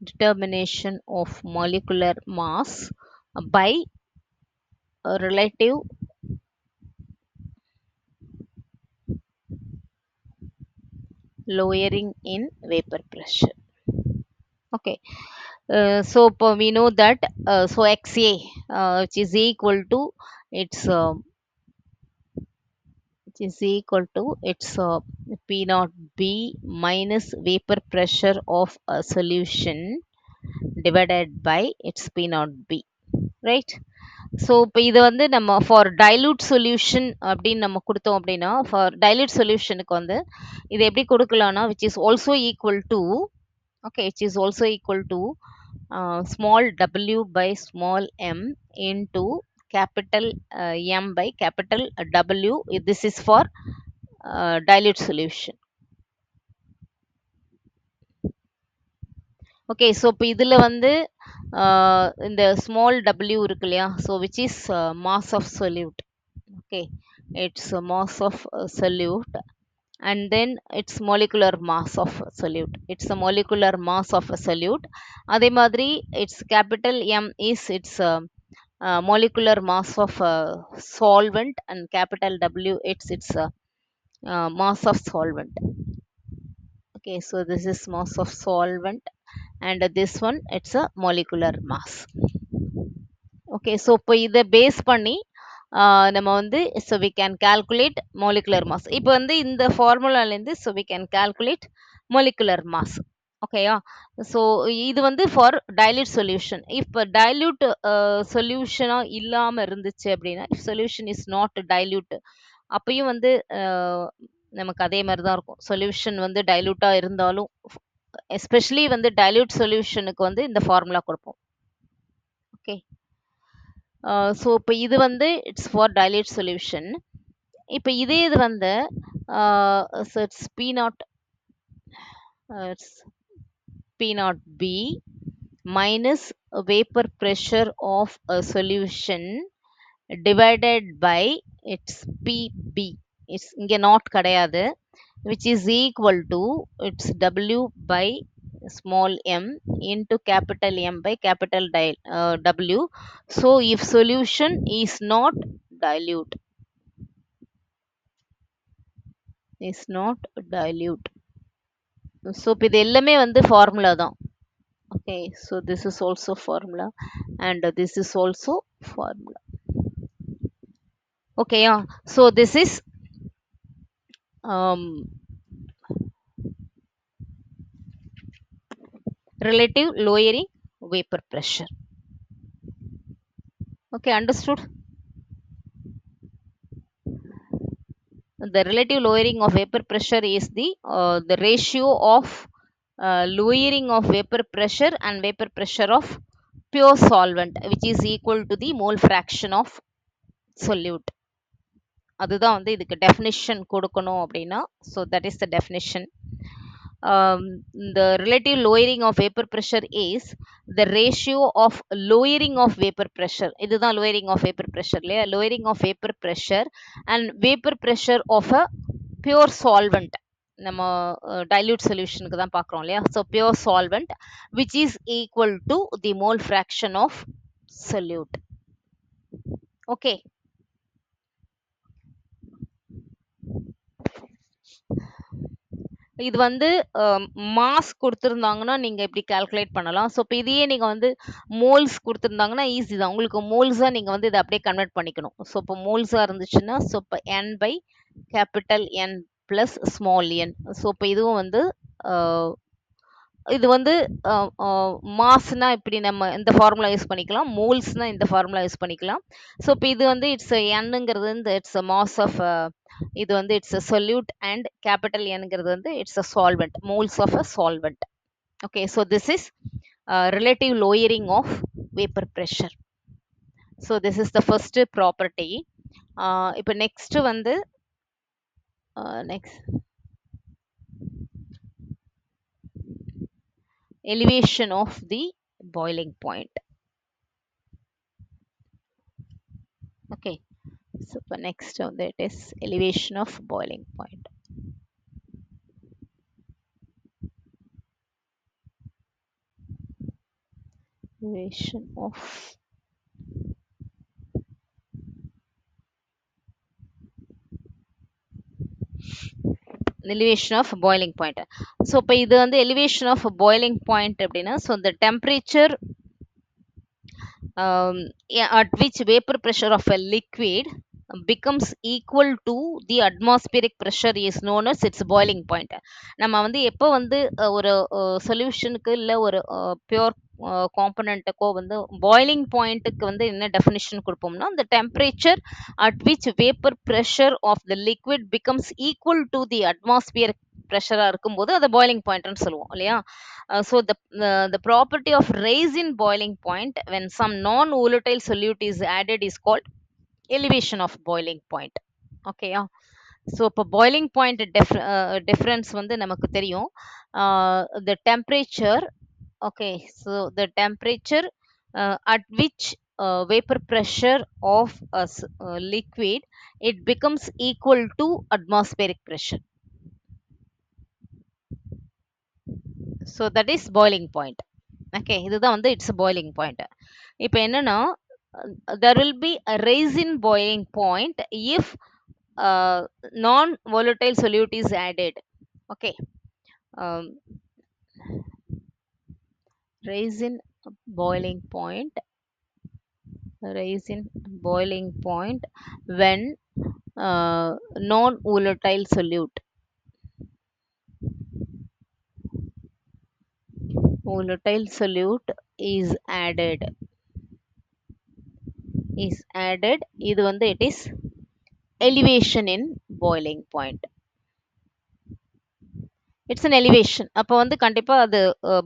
determination of molecular mass by relative lowering in vapor pressure. Okay, so we know that so xa which is equal to its which is equal to its p naught b minus vapor pressure of a solution divided by its p naught b, right? So இப்போ இது வந்து நம்ம for dilute solution அப்படின்னு நம்ம கொடுத்தோம் அப்படின்னா, for dilute சொல்யூஷனுக்கு வந்து இது எப்படி கொடுக்கலாம்னா, which is also equal to, okay, which is also equal to small w by small m into capital M by capital W. This is for dilute solution. Okay, so இப்போ இதில் வந்து இந்த small w இருக்கு இல்லையா, so which is mass of solute. Okay, it's a mass of solute, and then its molecular mass of solute. It's a molecular mass of a solute. அதே மாதிரி its capital M is its molecular mass of solvent, and capital W its mass of solvent. Okay, so this is mass of solvent, and this one it's a molecular mass. Okay, so இப்போ இதை base பண்ணி நம்ம வந்து so we can calculate molecular mass. இப்போ வந்து இந்த ஃபார்முலாலேருந்து so we can calculate molecular mass. ஓகேயா, ஸோ இது வந்து ஃபார் டைல்யூட் சொல்யூஷன். இப்போ டைல்யூட் சொல்யூஷனாக இல்லாமல் இருந்துச்சு அப்படின்னா, if solution is not dilute, அப்பயும் வந்து நமக்கு அதே மாதிரி தான் இருக்கும். சொல்யூஷன் வந்து டைல்யூட்டாக இருந்தாலும், எஸ்பெஷலி வந்து டைல்யூட் சொல்யூஷனுக்கு வந்து இந்த ஃபார்முலா கொடுப்போம். ஓகே, ஸோ இப்போ இது வந்து இட்ஸ் ஃபார் டைலேட் சொல்யூஷன். இப்போ இதே இது வந்து so it's P naught P minus vapor pressure of a solution divided by its PB. It's இங்கே not கிடையாது, which is equal to its W by small m into capital M by capital W. So if solution is not dilute, is not dilute. So இது எல்லாமே வந்து formula தான். Okay, so this is also formula, and this is also formula. Okay, yeah, so this is relative lowering vapor pressure. Okay, understood? The relative lowering of vapor pressure is the ratio of lowering of vapor pressure and vapor pressure of pure solvent, which is equal to the mole fraction of solute. அதுதான் வந்து இதுக்கு definition கொடுக்கணும் அப்படின்னா, so that is the definition. The relative lowering of vapor pressure is the ratio of lowering of vapor pressure. இதுதான் lowering of vapor pressure இல்லையா, lowering of vapor pressure and vapor pressure of a pure solvent. நம்ம dilute சொல்யூஷனுக்கு தான் பார்க்குறோம் இல்லையா, so pure solvent which is equal to the mole fraction of solute. Okay, இது வந்து mass குடுத்திருந்தாங்கன்னா, நீங்க இப்படி கால்குலேட் பண்ணலாம். ஸோ, இப்ப இதையே நீங்க வந்து மோல்ஸ் குடுத்திருந்தாங்கன்னா, ஈஸி தான். உங்களுக்கு மோல்ஸா நீங்க வந்து இத அப்படியே கன்வெர்ட் பண்ணிக்கணும். ஸோ, இப்ப மோல்ஸா இருந்துச்சுன்னா, ஸோ இப்ப N by capital N plus small n. So, இப்ப இதுவும் வந்து அ இது வந்து அ அ மாஸ்னா இப்படி நம்ம இந்த ஃபார்முலா யூஸ் பண்ணிக்கலாம். மோல்ஸ்னா இந்த ஃபார்முலா யூஸ் பண்ணிக்கலாம். ஸோ, இப்ப இது வந்து Nங்கிறது வந்து இட்ஸ் அ மாஸ் ஆஃப் இது வந்து it's a solute and capital Nங்கிறது வந்து it's a solvent. Moles of a solvent. Okay. So, this is relative lowering of vapour pressure. So, this is the first property. இப்ப next வந்து next elevation of the boiling point. Okay. So, next on that is elevation of boiling point. Elevation of elevation of boiling point. So, இப்போ இது வந்து elevation of boiling point அப்படின்னா, so the temperature at which vapor pressure of a liquid becomes equal to the atmospheric pressure is known as its boiling point. நம்ம வந்து எப்போ வந்து ஒரு சொல்யூஷனுக்கு இல்லை ஒரு பியூர் காம்பனண்ட்டுக்கோ வந்து பாய்லிங் பாயிண்ட்டுக்கு வந்து என்ன definition கொடுப்போம்னா, the temperature at which vapor pressure of the liquid becomes equal to the atmospheric ப்ரெஷரா இருக்கும்போது அதை பாய்லிங் பாயிண்ட்னு சொல்லுவோம் இல்லையா? So the property of rise in boiling point when some non-volatile solute is added is called elevation of boiling point. ஓகேயா? So இப்போ boiling point difference வந்து நமக்கு தெரியும். The temperature, okay, so the temperature at which vapor pressure of a liquid it becomes equal to atmospheric pressure. So that is boiling point. Okay, இதுதான் வந்து it's boiling point. இப்போ என்னன்னா, there will be a rise in boiling point if non-volatile solute is added. Okay, um, rise in boiling point, rise in boiling point when non-volatile solute, volatile solute is added, இது வந்து it is elevation in boiling point. It's an elevation. அப்போ வந்து கண்டிப்பா அது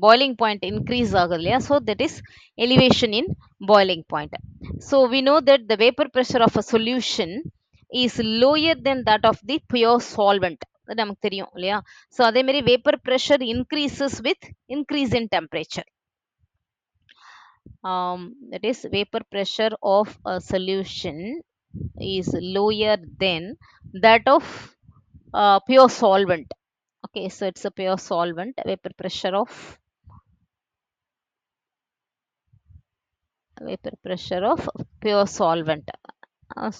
boiling point increase ஆகுது இல்லையா? So that is elevation in boiling point. So we know that the vapour pressure of a solution is lower than that of the pure solvent. அது நமக்கு தெரியும் இல்லையா? ஸோ அதே மாதிரி vapour pressure increases with increase in temperature. That is vapor pressure of a solution is lower than that of pure solvent. Okay, so it's a pure solvent. Vapor pressure of pure solvent.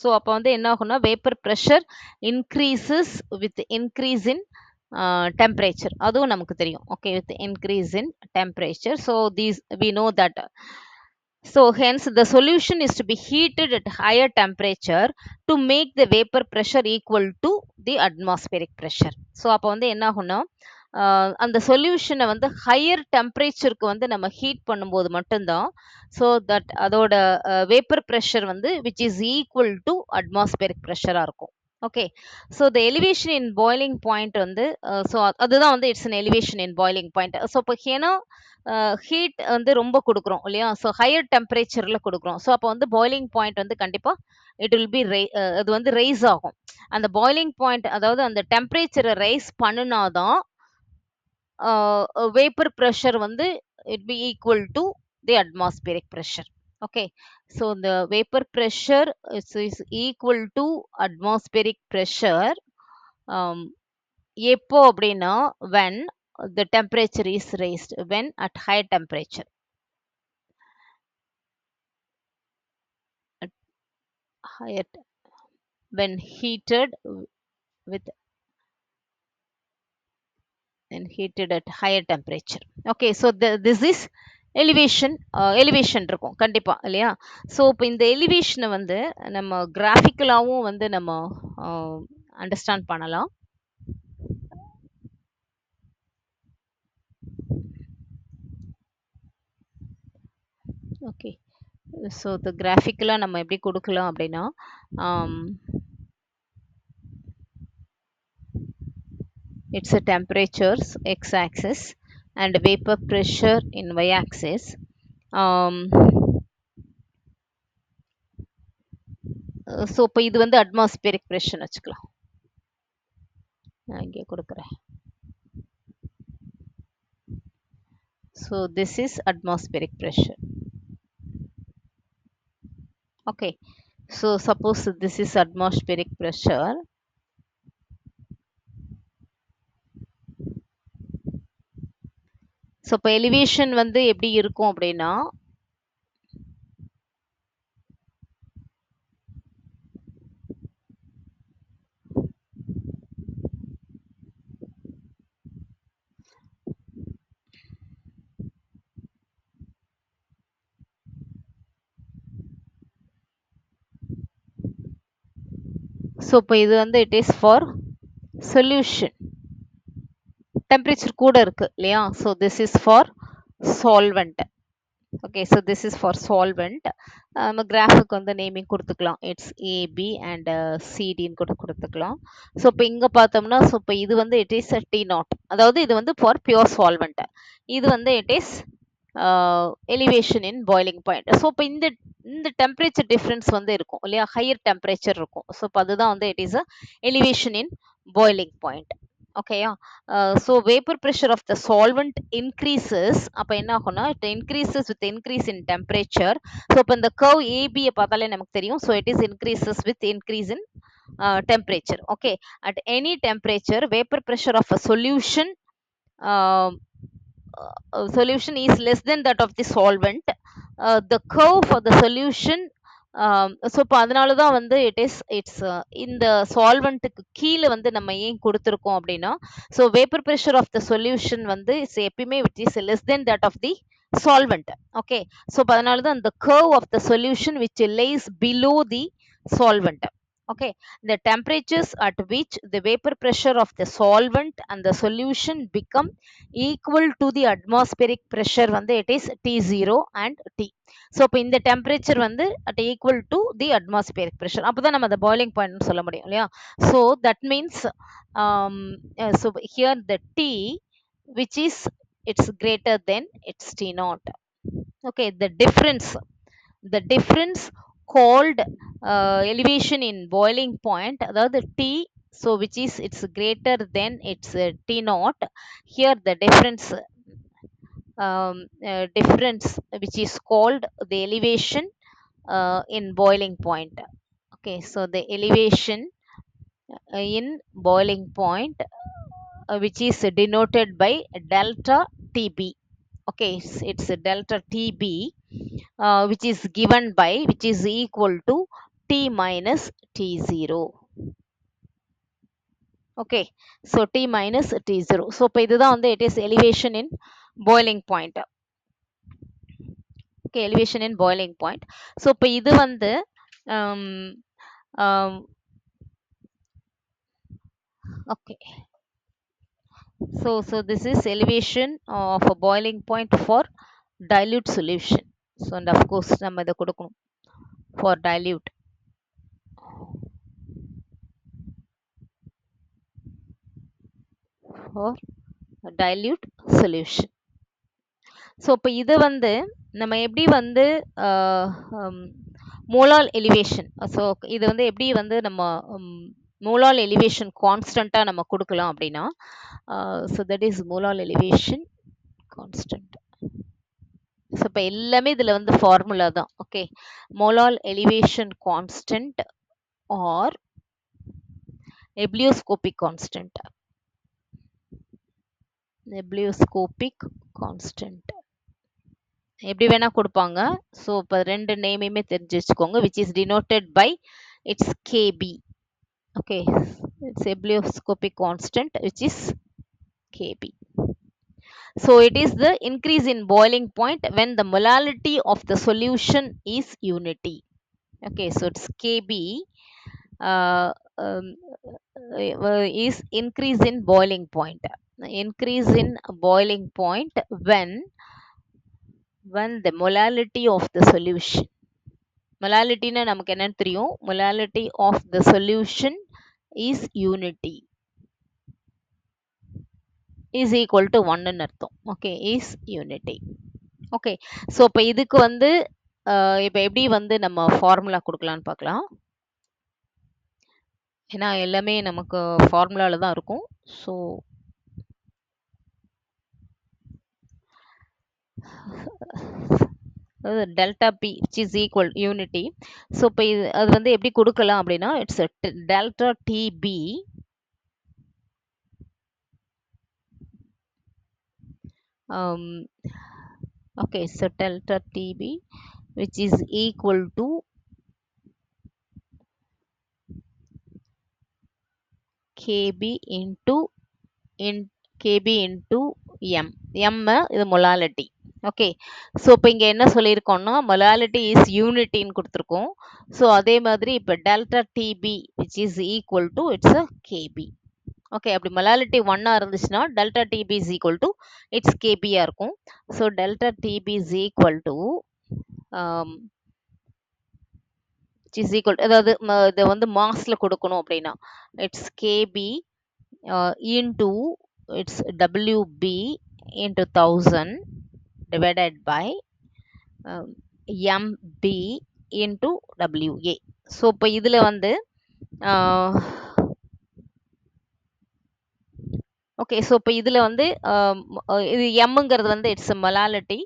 So அப்போ வந்து என்ன ஆகும்னா, vapour pressure increases with increase in temperature. அதுவும் நமக்கு தெரியும். Okay, with increase in temperature. So these we know that. So hence the solution is to be heated at higher temperature to make the vapor pressure equal to the atmospheric pressure. So அப்போ வந்து என்ன ஆகும்னா, அந்த சொல்யூஷனை வந்து higher டெம்பரேச்சருக்கு வந்து நம்ம heat பண்ணும்போது மட்டும்தான், ஸோ தட் அதோட வேப்பர் ப்ரெஷர் வந்து which is equal to atmospheric ப்ரெஷராக இருக்கும். Okay, so the elevation in boiling point வந்து ஸோ அதுதான் வந்து it's an elevation in boiling point. So இப்போ ஏன்னா ஹீட் வந்து ரொம்ப கொடுக்குறோம் இல்லையா? ஸோ ஹையர் டெம்பரேச்சரில் கொடுக்குறோம். ஸோ அப்போ வந்து பாய்லிங் பாயிண்ட் வந்து கண்டிப்பாக இட் வில் பி அது வந்து ரைஸ் ஆகும். அந்த பாய்லிங் பாயிண்ட் அதாவது அந்த டெம்பரேச்சரை ரைஸ் பண்ணினாதான் vapor pressure வந்து it be equal to the atmospheric pressure. Okay, so the vapor pressure is equal to atmospheric pressure எப்போ அப்படின்னா when the temperature is raised, when at high temperature, at higher, when heated with and heated at higher temperature. Okay, so this is elevation இருக்கும் கண்டிப்பா இல்லையா? So இப்போ இந்த எலிவேஷனை வந்து நம்ம கிராஃபிக்கலாகவும் வந்து நம்ம அண்டர்ஸ்டாண்ட் பண்ணலாம். ஓகே, ஸோ இந்த கிராஃபிக்கலாக நம்ம எப்படி கொடுக்கலாம் அப்படின்னா, it's a temperatures x-axis and vapor pressure in y-axis. So இப்போ இது வந்து அட்மாஸ்பியரிக் ப்ரெஷர்னு வச்சுக்கலாம். நான் இங்கே கொடுக்குறேன். So this is atmospheric pressure. Okay, so suppose this is atmospheric pressure. So இப்போ elevation வந்து எப்படி இருக்கும் அப்படின்னா, ஸோ இப்போ இது வந்து it is for solution. Temperature கூட இருக்கு இல்லையா? So this is for solvent. Okay, so this is for solvent. நம்ம கிராஃபுக்கு வந்து நேமிங் கொடுத்துக்கலாம். இட்ஸ் ஏபி அண்ட் சிடின்னு கூட கொடுத்துக்கலாம். ஸோ இப்போ இங்கே பார்த்தோம்னா, ஸோ இப்போ இது வந்து இட் இஸ் டி நாட், அதாவது இது வந்து ஃபார் பியூர் சால்வெண்ட். இது வந்து it is elevation in boiling point. So இப்போ இந்த இந்த டெம்பரேச்சர் டிஃப்ரென்ஸ் வந்து இருக்கும் இல்லையா? ஹையர் டெம்பரேச்சர் இருக்கும். ஸோ இப்போ அதுதான் வந்து it is a elevation in boiling point. ஓகேயா? So vapour pressure of the solvent increases. அப்போ என்ன ஆகும்னா, it increases with increase in temperature. So இப்போ இந்த கர்வ் ஏபியை பார்த்தாலே நமக்கு தெரியும். So it is increases with increase in temperature. Okay, at any temperature vapor pressure of a solution solution is less than that of the solvent. The curve for the solution, so இப்போ அதனால தான் வந்து it's இந்த சால்வெண்ட்டுக்கு கீழே வந்து நம்ம ஏன் கொடுத்துருக்கோம் அப்படின்னா, so vapour pressure of the solution வந்து எப்பயுமே which is less than that of the solvent. Okay, so அதனால தான் the curve of the solution which lays below the solvent. Okay, the temperatures at which the vapor pressure of the solvent and the solution become equal to the atmospheric pressure வந்து it is T0 and T. So இப்போ இந்த temperature வந்து at equal to the atmospheric pressure. அப்போ தான் நம்ம அந்த boiling point சொல்ல முடியும் இல்லையா? So that means so here the T which is it's greater than its T naught. Okay, the difference called elevation in boiling point, அதாவது T, so which is it's greater than its T naught. Here the difference which is called the elevation in boiling point. Okay, so the elevation in boiling point which is denoted by delta TB. Okay, it's a delta TB which is given by, which is equal to T minus T0. Okay, so T minus T0. So இப்போ இதுதான் வந்து it is elevation in boiling point. Okay, elevation in boiling point. So இப்போ இது வந்து okay, so this is elevation of a boiling point for dilute solution. So and of course நம்ம இதை கொடுக்கணும் for dilute. For dilute solution. So இப்போ இது வந்து நம்ம எப்படி வந்து மோலால் எலிவேஷன், ஸோ இது வந்து எப்படி வந்து நம்ம மோலால் எலிவேஷன் கான்ஸ்டண்ட்டாக நம்ம கொடுக்கலாம் அப்படின்னா, so that is molal elevation constant. So இப்போ எல்லாமே இதில் வந்து ஃபார்முலா தான். Okay, molal elevation constant or ebullioscopic constant. Ebullioscopic constant எப்படி வேணா கொடுப்பாங்க. ஸோ இப்போ ரெண்டு நேமையுமே தெரிஞ்சு வச்சுக்கோங்க. Which is denoted by it's K B. Okay, it's ebullioscopic constant which is Kb. So it is the increase in boiling point when the molality of the solution is unity. Okay, so it's Kb uh, um, is increase in boiling point. Increase in boiling point when the molality of the solution. Molality na நமக்கு என்னன்னு தெரியும். Molality of the solution is unity. Is equal to 1 ன்னு அர்த்தம். Okay, is unity. Okay, so இப்போ இதுக்கு வந்து இப்போ எப்படி வந்து நம்ம ஃபார்முலா கொடுக்கலான்னு பார்க்கலாம். ஏன்னா எல்லாமே நமக்கு ஃபார்முலால தான் இருக்கும். So delta P which is equal unity. So இப்போ இது அது வந்து எப்படி கொடுக்கலாம் அப்படின்னா it's delta DP okay, so delta TB which is equal to KB into KB into M. M இது molality. ஓகே, ஸோ இப்போ இங்கே என்ன சொல்லியிருக்கோம்னா molality is unity ன்னு கொடுத்துருக்கோம். ஸோ அதே மாதிரி இப்போ delta TB which is equal to it's a KB. Okay, அப்படி molality 1 இருந்துச்சுன்னா delta TB is equal to it's KB இருக்கும். So delta TB is equal to which is equal அதாவது இதை வந்து மாஸ்ல கொடுக்கணும் அப்படின்னா it's KB into its WB into 1000 divided by MB into WA. So இப்போ இதில் வந்து ஓகே, ஸோ இப்போ இதில் வந்து இது எம்ங்கிறது வந்து it's molality,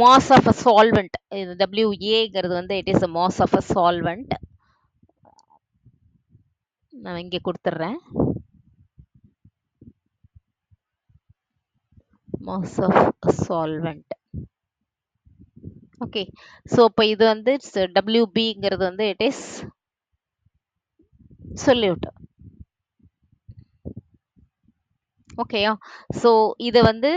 mass of a solvent. இது WAங்கிறது வந்து it is a mass of a solvent. நான் இங்கே கொடுத்துட்றேன். Mass of solvent. Okay, so இப்போ இது வந்து WBங்கிறது வந்து இட் இஸ் சொல்யூட். ஓகேயா, ஸோ இதை வந்து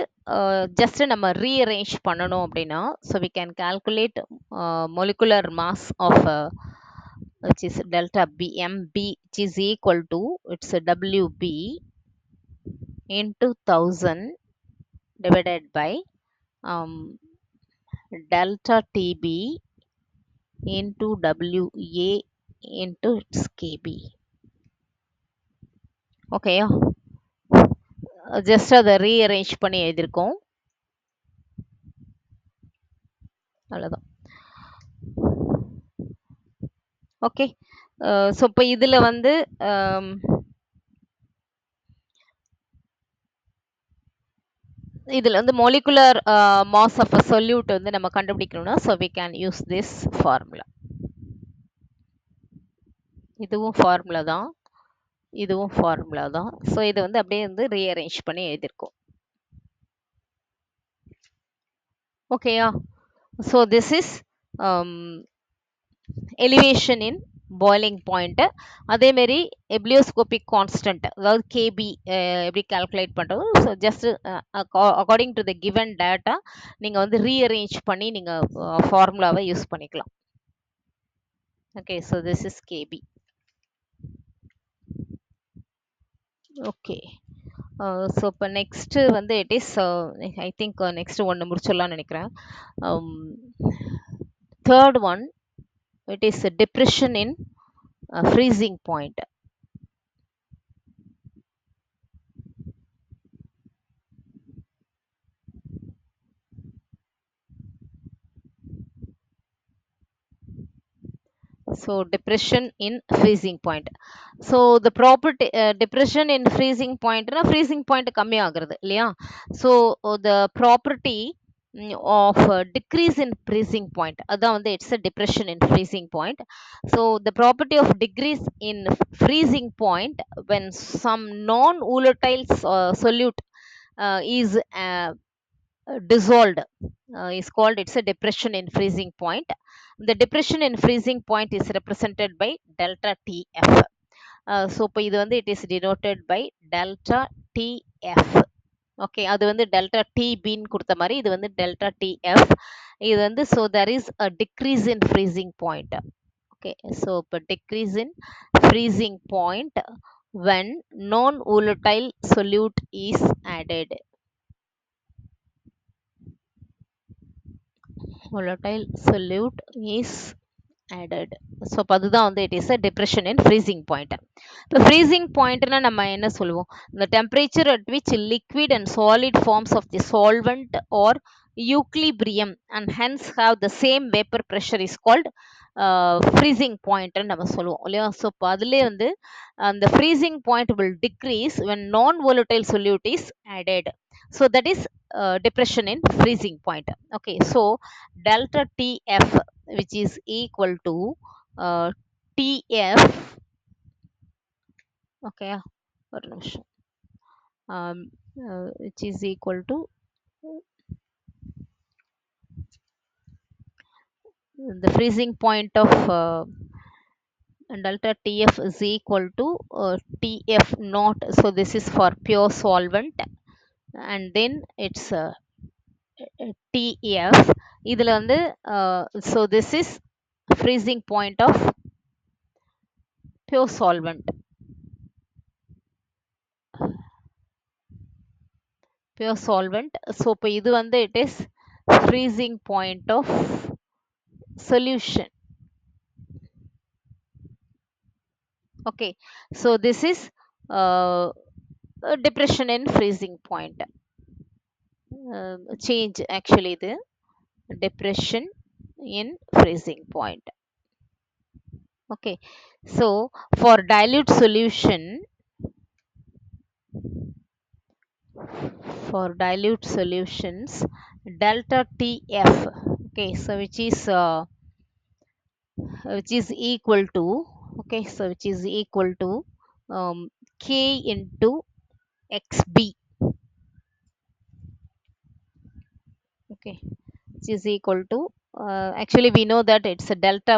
ஜஸ்ட் நம்ம ரீஅரேஞ்ச் பண்ணணும் அப்படின்னா so we can calculate molecular mass of which is delta B MB which is equal to it's a WB into 1000 divided by delta TB into WA into its KB. ஓகேயா, just அதை rearrange பண்ணி எழுதியிருக்கோம், அவ்வளோதான். Okay, so இப்போ இதில் வந்து இதில் வந்து molecular mass of a solute வந்து நம்ம கண்டுபிடிக்கணும்னா so we can use this formula. இதுவும் ஃபார்முலா தான், இதுவும் ஃபார்முலா தான். ஸோ இது வந்து அப்படியே வந்து ரீஅரேஞ்ச் பண்ணி எழுதியிருக்கோம். ஓகேயா, so this is elevation in boiling point. அதேமாரி எப்ளியோஸ்கோபிக் கான்ஸ்டன்ட் அதாவது கேபி எப்படி கால்குலேட் பண்ணுறது. So just according to the given data நீங்கள் வந்து ரீஅரேஞ்ச் பண்ணி நீங்கள் ஃபார்முலாவை யூஸ் பண்ணிக்கலாம். Okay, so this is KB. Okay, so இப்போ நெக்ஸ்ட்டு வந்து it is I think next ஒன்று முடிச்சிடலாம்னு நினைக்கிறேன். Third one it is a depression in freezing point. So depression in freezing point. So the property depression in freezing point na freezing point கம்மி ஆகுறது இல்லையா. So the property of decrease in freezing point அதான் வந்து it's a depression in freezing point. So the property of decrease in freezing point when some non-volatile solute is dissolved is called it's a depression in freezing point. The depression in freezing point is represented by delta TF. So இப்போ இது வந்து it is denoted by delta TF. Okay, அது வந்து delta TBன்னு கொடுத்த மாதிரி இது வந்து delta TF. இது வந்து so there is a decrease in freezing point. Okay, so இப்போ decrease in freezing point when non-volatile solute is added. Volatile solute is added. So அப்போ அதுதான் வந்து it is a depression in freezing point. இப்போ freezing பாயிண்ட்னா நம்ம என்ன சொல்லுவோம்? the temperature at which liquid and solid forms of the solvent or equilibrium and hence have the same vapor pressure is called freezing point நம்ம சொல்லுவோம் இல்லையா? So இப்போ அதுலேயே வந்து அந்த freezing point will decrease when non-volatile solute is added. So that is depression in freezing point. Okay, so delta TF which is equal to TF. Okay, ஒரு நிமிஷம். Which is equal to the freezing point of delta TF is equal to TF naught. So this is for pure solvent, and then it's TF. இதில் வந்து so this is freezing point of pure solvent. Pure solvent. So இப்போ இது வந்து it is freezing point of solution. Okay, so this is depression in freezing point. Change actually the depression in freezing point. Okay, so for dilute solution, for dilute solutions delta TF, okay, so which is equal to, okay, so which is equal to K into XB. Okay, which is equal to actually we know that it's a delta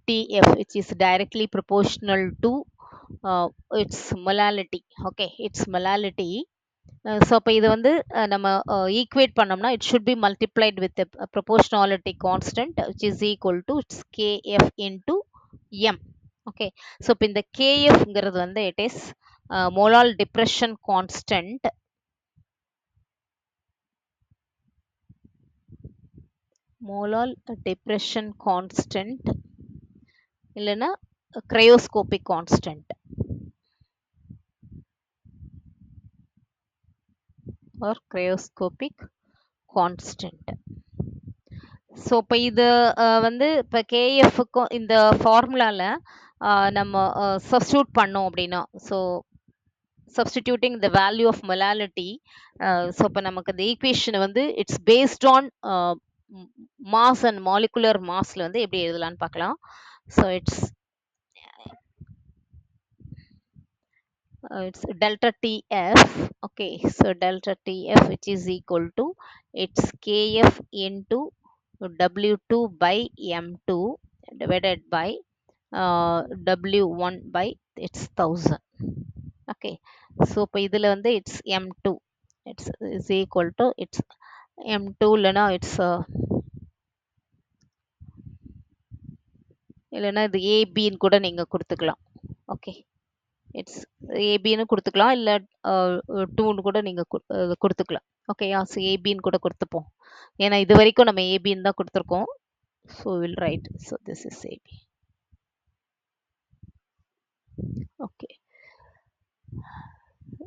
TF which is directly proportional to its molality. Okay, its molality. So அப்போ இது வந்து நம்ம equate பண்ணோம்னா it should be multiplied with proportionality constant which is equal to it's KF into M. Okay, so இப்போ இந்த KFங்கிறது வந்து it is molal depression constant. Molal depression constant இல்லைன்னா cryoscopic constant or cryoscopic constant. ஸோ இப்போ இது வந்து இப்போ கேஎஃப்க்கும் இந்த ஃபார்முலாவில் நம்ம சப்ஸ்டியூட் பண்ணோம் அப்படின்னா, so substituting the value of molality, so இப்போ நமக்கு இந்த ஈக்குவேஷன் வந்து it's based on mass and molecular மாஸில் வந்து எப்படி எழுதலான்னு பார்க்கலாம். So it's it's delta TF. Okay, so delta TF which is equal to its KF into W2 by M2 divided by W1 by its 1000. Okay, so இப்போ இதில் வந்து it's M2 it's is equal to its M2 இல்லைனா it's இல்லைனா இது ABன்னு கூட நீங்கள் கொடுத்துக்கலாம். Okay, it's ஏபின்னு கொடுத்துக்கலாம், இல்லை டூன்னு கூட நீங்கள் கொடுத்துக்கலாம். ஓகேயா, ஸோ ஏபின்னு கூட கொடுத்துப்போம், ஏன்னா இது வரைக்கும் நம்ம ஏபின்னு தான் கொடுத்துருக்கோம். So will write, so this is AB. Okay,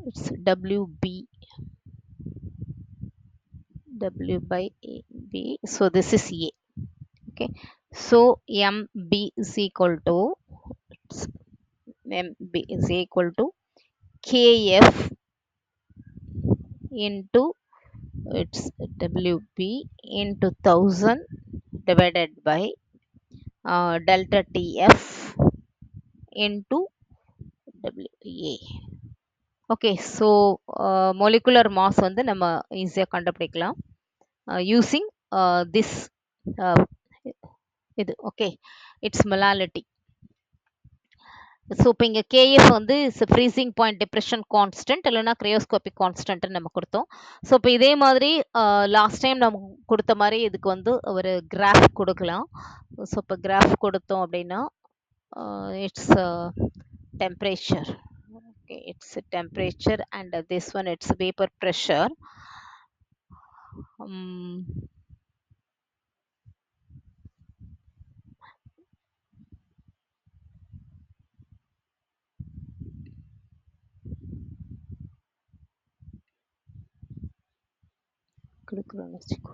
it's WB W by AB. So this is A. Okay, so MB is equal to KF into its WB into 1000 divided by delta TF into WA. Okay, so molecular mass வந்து நம்ம ஈஸியாக கண்டுபிடிக்கலாம் using this இது. Okay, its molality. So இப்போ இங்கே KF வந்து freezing point depression constant இல்லைனா cryoscopic கான்ஸ்டன்ட்னு நம்ம கொடுத்தோம். ஸோ இப்போ இதே மாதிரி லாஸ்ட் டைம் நம்ம கொடுத்த மாதிரி இதுக்கு வந்து ஒரு கிராஃப் கொடுக்கலாம். ஸோ இப்போ கிராஃப் கொடுத்தோம் அப்படின்னா it's temperature. Okay, it's a temperature and this one it's vapor pressure. um, கொடுக்குறோம்னு வச்சுக்கோ.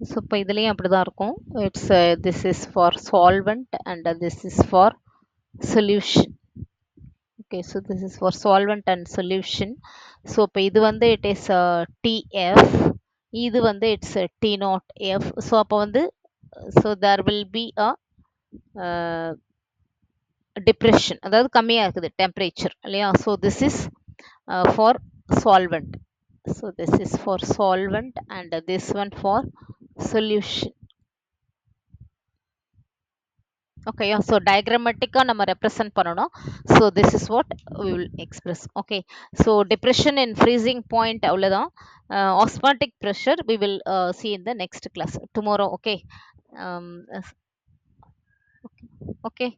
ஸோ இப்போ இதுலேயும் அப்படி தான் இருக்கும். It's this is for solvent and this is for solution. Okay, so this is for solvent and solution. So இப்போ இது வந்து இட் இஸ் டிஎஃப், இது வந்து it's T naught F. So அப்போ வந்து so there will be a depression, அதாவது கம்மியாக இருக்குது டெம்பரேச்சர் இல்லையா. So this is for solvent. So this is for solvent and this one for solution. Okay, so டயக்ராமேட்டிக்காக நம்ம ரெப்ரசன்ட் பண்ணணும். So this is what we will express. Okay, so depression in freezing point அவ்வளோதான். Osmotic pressure we will see in the next class tomorrow. Okay, okay.